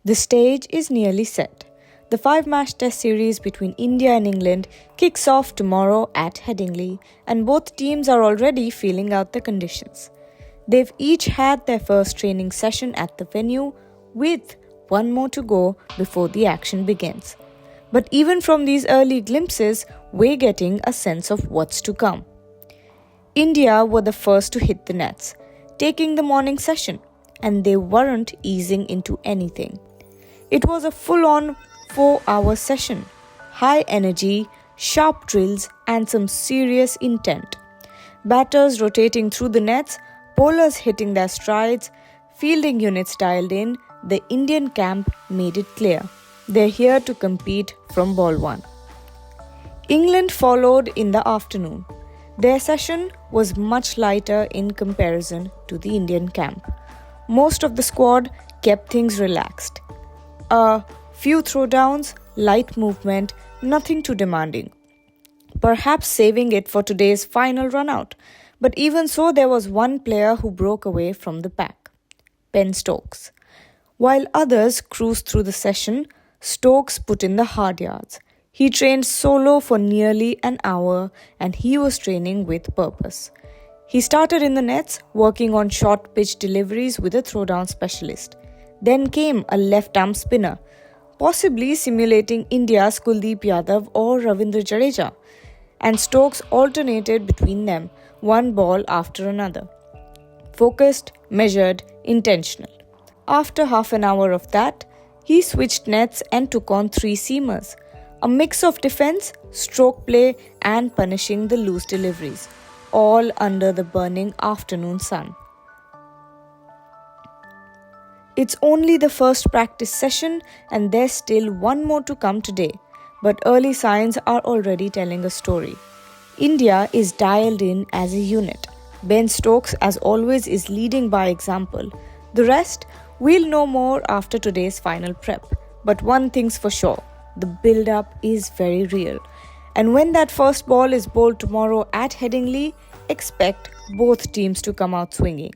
The stage is nearly set. The 5-match test series between India and England kicks off tomorrow at Headingley, and both teams are already feeling out the conditions. They've each had their first training session at the venue, with one more to go before the action begins. But even from these early glimpses, we're getting a sense of what's to come. India were the first to hit the nets, taking the morning session, and they weren't easing into anything. It was a full-on 4-hour session, high energy, sharp drills, and some serious intent. Batters rotating through the nets, bowlers hitting their strides, fielding units dialed in, the Indian camp made it clear. They're here to compete from ball one. England followed in the afternoon. Their session was much lighter in comparison to the Indian camp. Most of the squad kept things relaxed. A few throwdowns, light movement, nothing too demanding. Perhaps saving it for today's final run-out. But even so, there was one player who broke away from the pack. Stokes. While others cruised through the session, Stokes put in the hard yards. He trained solo for nearly an hour, and he was training with purpose. He started in the nets, working on short pitch deliveries with a throwdown specialist. Then came a left-arm spinner, possibly simulating India's Kuldeep Yadav or Ravindra Jadeja, and Stokes alternated between them, one ball after another. Focused, measured, intentional. After half an hour of that, he switched nets and took on 3 seamers, a mix of defense, stroke play, and punishing the loose deliveries, all under the burning afternoon sun. It's only the first practice session, and there's still one more to come today, but early signs are already telling a story. India is dialed in as a unit. Stokes, as always, is leading by example. The rest, we'll know more after today's final prep. But one thing's for sure, the build-up is very real. And when that first ball is bowled tomorrow at Headingley, expect both teams to come out swinging.